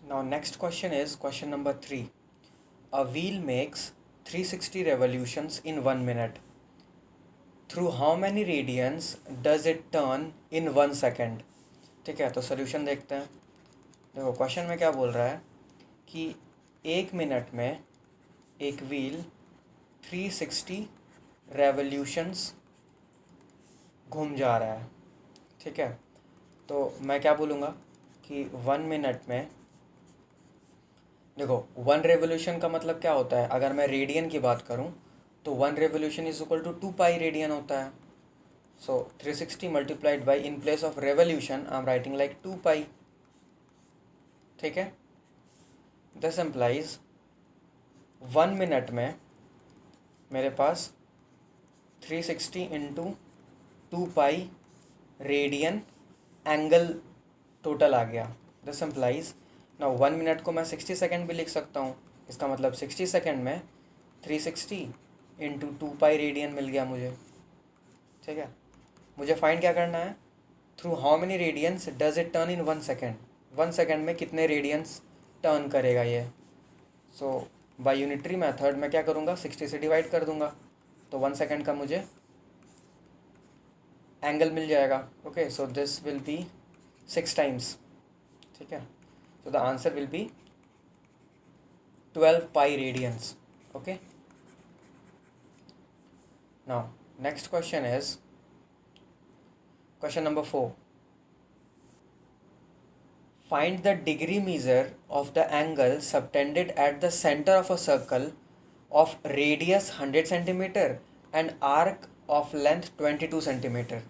Now next question is question number 3. A wheel makes 360 revolutions in 1 minute. Through how many radians does it turn in 1 second? ठीक है, तो solution देखते हैं. देखो question में क्या बोल रहा है कि 1 मिनट में एक व्हील 360 रेवोल्यूशंस घूम जा रहा है. ठीक है, तो मैं क्या बोलूँगा कि 1 मिनट में देखो 1 रेवोल्यूशन का मतलब क्या होता है. अगर मैं रेडियन की बात करूं तो 1 revolution is equal to 2 pi radian होता है. So 360 multiplied by, in place of revolution I am writing like 2 pi. ठीक है, दिस एम्प्लाइज 1 मिनट में मेरे पास 360 into 2 pi radian angle total आ गया. दिस एम्प्लाइज ना 1 मिनट को मैं 60 सेकेंड भी लिख सकता हूँ. इसका मतलब 60 सेकेंड में 360 इंटू 2 पाई रेडियन मिल गया मुझे. ठीक है, मुझे फाइंड क्या करना है. Through how many radians does it turn in 1 second. 1 second में कितने रेडियंस टर्न करेगा ये. सो बाय यूनिटरी मेथड मैं क्या करूँगा, 60 से डिवाइड कर दूंगा तो 1 सेकेंड का मुझे एंगल मिल जाएगा. Okay, so this will B 6 times. ठीक है, so the answer will be 12 pi radians. Okay, now next question is question number 4. Find the degree measure of the angle subtended at the center of a circle of radius 100 centimeter and arc of length 22 centimeter.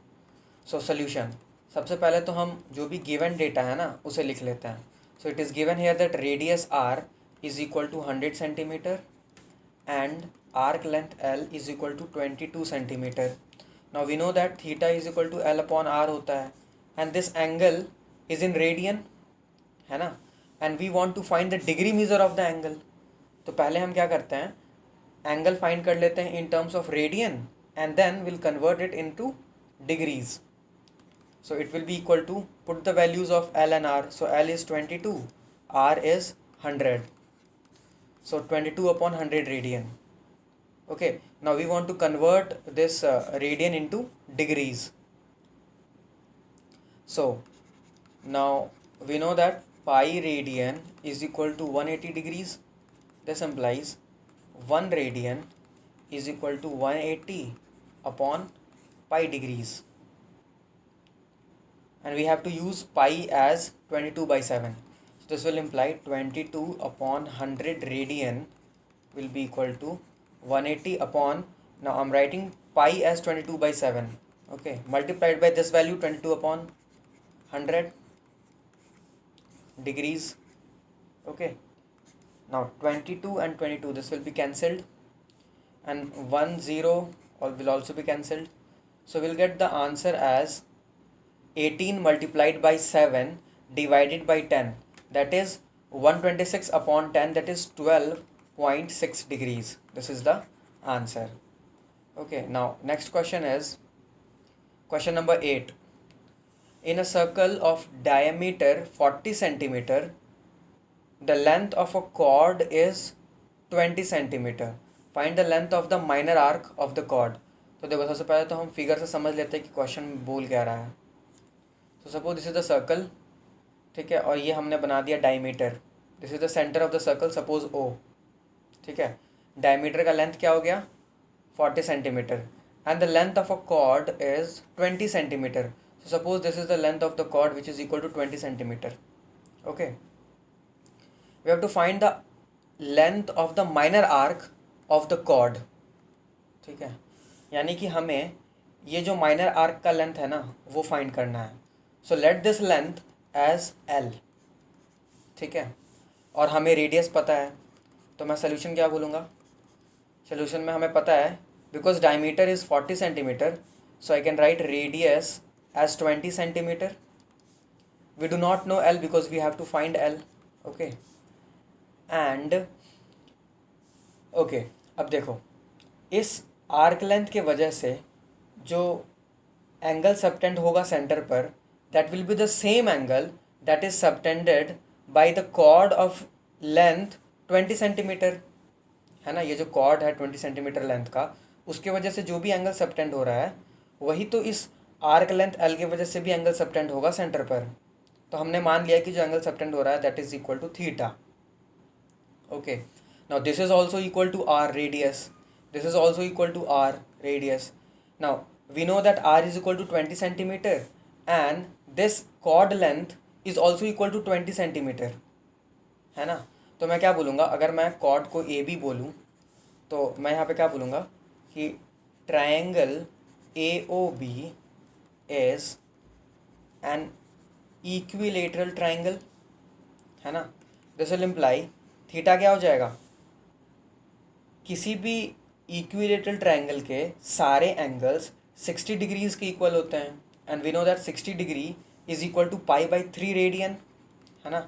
So solution, सबसे पहले तो हम जो भी given data है ना उसे लिख लेते हैं. So it is given here that radius r is equal to 100 centimeter and arc length L is equal to 22 centimeter. Now we know that theta is equal to L upon r होता है and this angle is in radian है ना, and we want to find the degree measure of the angle. तो पहले हम क्या करते हैं, एंगल फाइंड कर लेते हैं in terms of radian and then we'll convert it into degrees. So it will be equal to, put the values of L and R. So L is 22, R is 100. So 22 upon 100 radian. Okay, now we want to convert this radian into degrees. So now we know that pi radian is equal to 180 degrees. This implies 1 radian is equal to 180 upon pi degrees. And we have to use pi as 22 by 7. So this will imply 22 upon 100 radian will be equal to 180 upon, now I'm writing pi as 22 by 7. Okay, multiplied by this value 22 upon 100 degrees. Okay, now 22 and 22, this will be cancelled and 1 0 will also be cancelled. So we'll get the answer as 18 multiplied by 7 divided by 10, that is 126 upon 10, that is 12.6 degrees. This is the answer. Okay, now next question is question number 8. In a circle of diameter 40 centimeter, the length of a chord is 20 centimeter. Find the length of the minor arc of the chord. तो देखो सबसे पहले तो हम figure से समझ लेते हैं कि क्वेश्चन बोल क्या रहा है. तो suppose this is the circle. ठीक है, और ये हमने बना दिया diameter. This is the centre of the circle, suppose O. ठीक है, डायमीटर का लेंथ क्या हो गया 40 centimetre and the length of a chord is 20 centimetre. So suppose this is the length of the chord which is equal to 20 centimetre. Okay, we have to find the length of the minor arc of the chord. ठीक है, यानी कि हमें ये जो minor arc का length है ना वो फाइंड करना है. So let this length as L. ठीक है, और हमें रेडियस पता है तो मैं सोल्यूशन क्या बोलूँगा. सोल्यूशन में हमें पता है because diameter is 40 centimetre, so I can write radius as 20 centimetre. We do not know L because we have to find L. Okay, and okay, अब देखो इस आर्क लेंथ के वजह से जो एंगल सबटेंड होगा सेंटर पर, that will be the same angle that is subtended by the chord of length 20 centimetre, है ना। ये जो कॉर्ड है 20 सेंटीमीटर लेंथ का, उसके वजह से जो भी एंगल सबटेंड हो रहा है वही तो इस आर्क लेंथ एल की वजह से भी एंगल सबटेंड होगा सेंटर पर। तो हमने मान लिया कि जो एंगल सबटेंड हो रहा है that is equal to theta. Okay, now this is also equal to R radius, this is also equal to R radius. Now we know that R is equal to 20 centimetre and this chord length is also equal to 20 centimetre, है ना। तो मैं क्या बोलूँगा, अगर मैं cord को A B बोलूँ तो मैं यहाँ पे क्या बोलूँगा कि triangle A O B is an equilateral triangle, है ना। दिस विल इम्प्लाई थीटा क्या हो जाएगा, किसी भी इक्विलेटरल ट्रायंगल के सारे एंगल्स 60 डिग्रीज के इक्वल होते हैं and we know that 60 degree is equal to pi by 3 radian, है ना।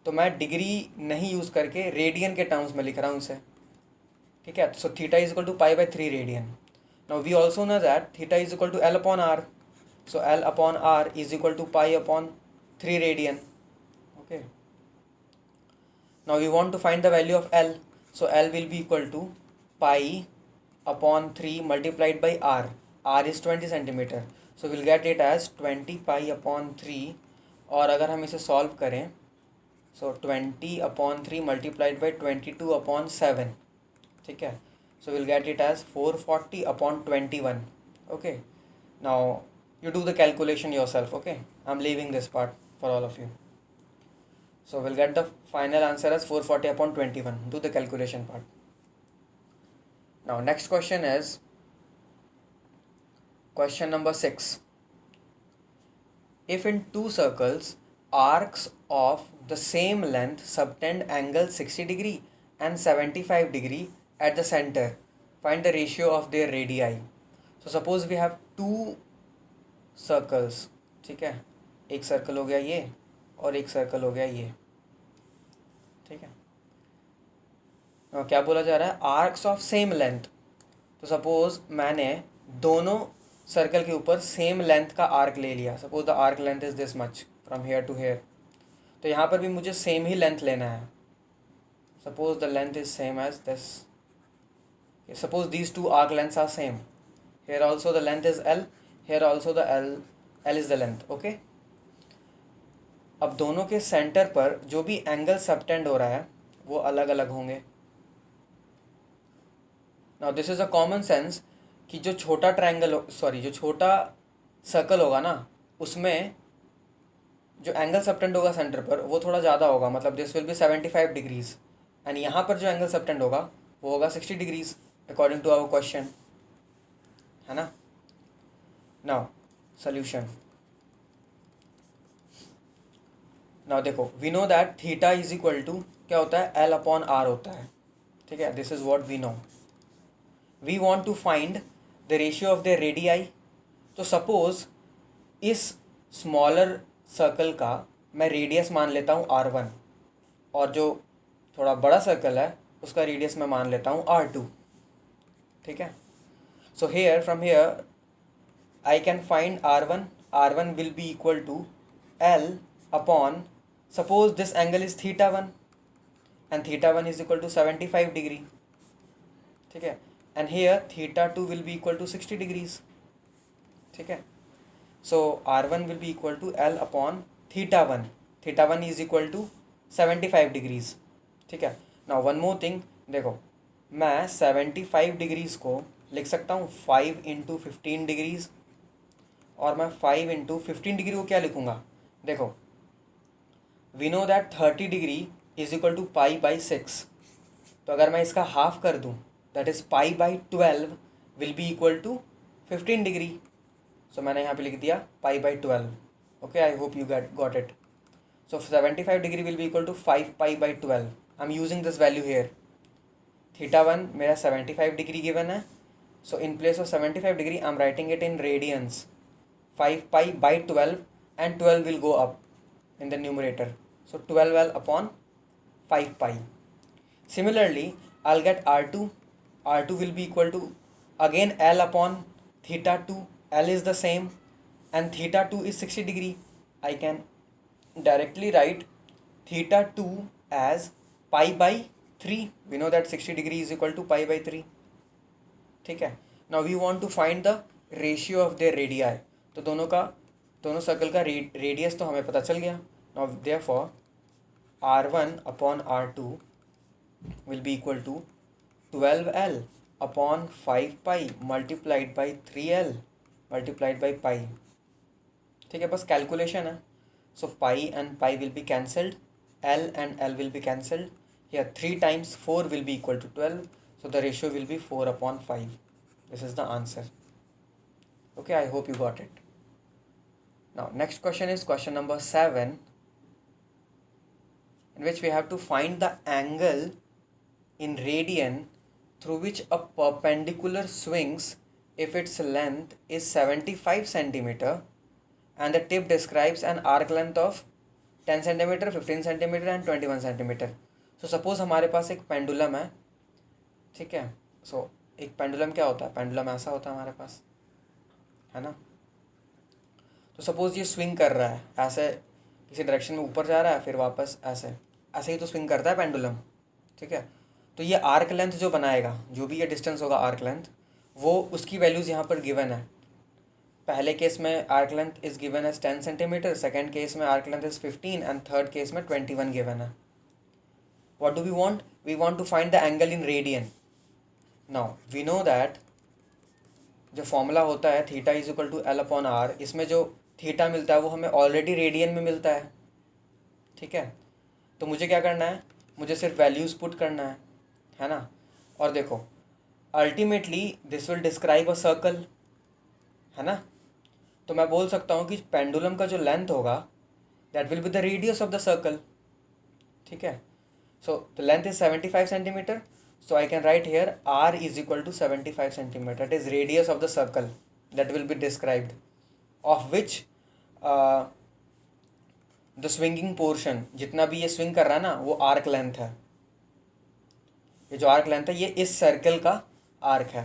तो मैं डिग्री नहीं यूज़ करके रेडियन के टर्म्स में लिख रहा हूँ इसे, ठीक है। So theta is equal to pi by 3 radian. Now we also know that theta is equal to L upon R, so L upon R is equal to pi upon 3 radian. Okay, now we want to find the value of L, so L will be equal to pi upon 3 multiplied by R. R is 20 centimeter, so we'll get it as 20 pi upon 3, और अगर हम इसे solve करें so 20 upon 3 multiplied by 22 upon 7, ठीक है। so we'll get it as 440 upon 21. Okay, now you do the calculation yourself. Okay, I'm leaving this part for all of you. So we'll get the final answer as 440 upon 21. Do the calculation part. Now next question is question number 6. If in two circles arcs of the same length subtend angle 60 degree and 75 degree at the center, find the ratio of their radii. So suppose we have two circles, ठीक है। एक circle हो गया ये और एक circle हो गया ये, ठीक है। और क्या बोला जा रहा है, आर्क्स ऑफ सेम लेंथ। तो सपोज मैंने दोनों सर्कल के ऊपर सेम लेंथ का आर्क ले लिया, suppose the arc length is this much from here to here, तो यहाँ पर भी मुझे सेम ही लेंथ लेना है। Suppose the length is same as this, suppose these two arc lengths are same, here also the length is L, here also the L is the length. okay, अब दोनों के सेंटर पर जो भी angle subtend हो रहा है वो अलग अलग होंगे। Now this is a common sense कि जो छोटा ट्रायंगल जो छोटा सर्कल होगा ना, उसमें जो एंगल सबटेंड होगा सेंटर पर वो थोड़ा ज़्यादा होगा, मतलब this will be 75 degrees, and यहाँ पर जो एंगल सबटेंड होगा वो होगा 60 degrees according to our question, है ना। नाउ सॉल्यूशन, नाउ देखो we know that theta is equal to क्या होता है, एल अपॉन आर होता है, ठीक है। This is what we know. We want to find the ratio of the radii. तो सपोज इस स्मॉलर सर्कल का मैं रेडियस मान लेता हूँ R1, और जो थोड़ा बड़ा सर्कल है उसका रेडियस मैं मान लेता हूँ R2, ठीक है। So here from here I can find R1. R1 will be equal to L upon, suppose this angle is theta 1 and theta 1 is equal to 75 degree, ठीक है। and here theta 2 will be equal to 60 degrees, ठीक है। so R1 will be equal to L upon theta 1. theta 1 is equal to 75 degrees, ठीक है। now one more thing, देखो मैं 75 degrees को लिख सकता हूँ 5 इंटू 15 डिग्रीज, और मैं 5 इंटू 15 डिग्री को क्या लिखूँगा, देखो we know that 30 degree is equal to pi by 6, तो अगर मैं इसका हाफ कर दूँ that is pi by 12 will be equal to 15 degree. So मैंने यहाँ पे लिख दिया pi by 12। Okay, I hope you got it. So 75 degree will be equal to 5 pi by 12। I am using this value here. Theta 1 मेरा 75 degree given है, so in place of 75 degree I am writing it in radians, 5 pi by 12, and 12 will go up in the numerator, so 12L upon 5 pi. Similarly I'll get R2. R2 will be equal to again L upon theta 2. L is the same and theta 2 is 60 degree. I can directly write theta 2 as pi by 3. We know that 60 degree is equal to pi by 3. ठीक है. Now we want to find the ratio of their radii. तो दोनों circle का radius तो हमें पता चल गया. Now therefore R1 upon R2 will be equal to 12L upon 5 pi multiplied by 3L multiplied by pi. ठीक है, बस कैलकुलेशन है. So pi and pi will be cancelled, L and L will be cancelled. Here 3 times 4 will be equal to 12. So the ratio will be 4 upon 5. This is the answer. Okay, I hope you got it. Now next question is question number 7, in which we have to find the angle in radian through which a perpendicular swings if its length is 75 centimeter and the tip describes an arc length of 10 centimeter, 15 centimeter and 21 centimeter. So suppose हमारे पास एक pendulum है. ठीक है. So एक pendulum क्या होता है? Pendulum ऐसा होता है हमारे पास, है ना. तो सपोज ये स्विंग कर रहा है ऐसे, किसी डायरेक्शन में ऊपर जा रहा है, फिर वापस ऐसे ऐसे ही तो स्विंग करता है पेंडुलम. ठीक है. तो ये आर्क लेंथ जो बनाएगा, जो भी ये डिस्टेंस होगा आर्क लेंथ, वो उसकी वैल्यूज़ यहाँ पर गिवन है. पहले केस में arc length is given as 10 centimetre, second case में arc length is 15 and third case में 21 गिवन है. What do we want? We want to find the angle in radian. Now we know that जो formula होता है theta is equal to L upon R, इसमें जो theta मिलता है वो हमें ऑलरेडी रेडियन में मिलता है. ठीक है. तो मुझे क्या करना है? मुझे सिर्फ वैल्यूज़ पुट करना है ना. और देखो ultimately this will describe a circle, है ना. तो मैं बोल सकता हूँ कि पेंडुलम का जो लेंथ होगा that will be the radius of the circle. ठीक है. So the length is 75 centimetre. So I can write here R is equal to 75 centimeter. It is radius of the circle that will be described, of which the swinging portion, जितना भी ये swing कर रहा है ना, वो arc length है. ये जो arc length है ये इस circle का arc है.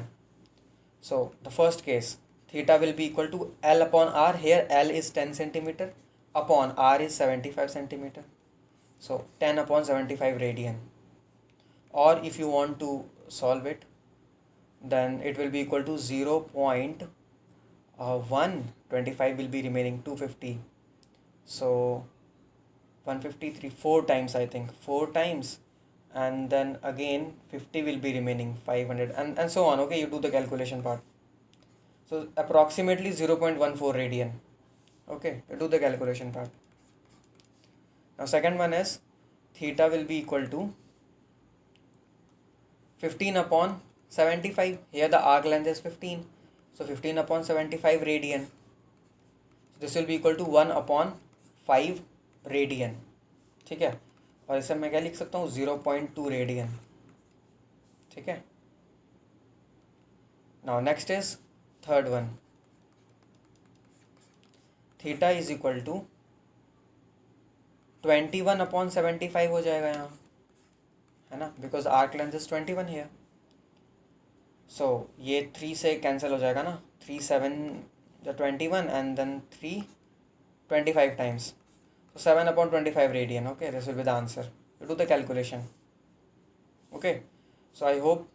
So the first case theta will be equal to L upon R. Here L is 10 centimeter upon R is 75 centimeter. So 10 upon 75 radian. Or if you want to solve it, then it will be equal to 0.125 will be remaining 250. So 153 4 times, I think 4 times, and then again 50 will be remaining 500 and so on. Okay, you do the calculation part. So approximately 0.14 radian. Okay, you do the calculation part. Now second one is theta will be equal to 15 upon 75. Here the arc length is 15. So 15 upon 75 radian. So this will be equal to 1 upon 5 radian. ठीक है. और इसे मैं क्या लिख सकता हूँ? 0.2 radian. ठीक है. Now next is third one. Theta is equal to 21 upon 75 हो जाएगा यहाँ, है ना, because arc length is 21 here. So ये 3 से कैंसिल हो जाएगा ना. 3 7 जो 21 and then 3 25 times. So 7 upon 25 radian. Okay, this will be the answer. You do the calculation. Okay. So I hope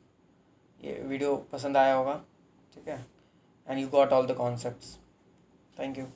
ये वीडियो पसंद आया होगा. ठीक है. And you got all the concepts. Thank you.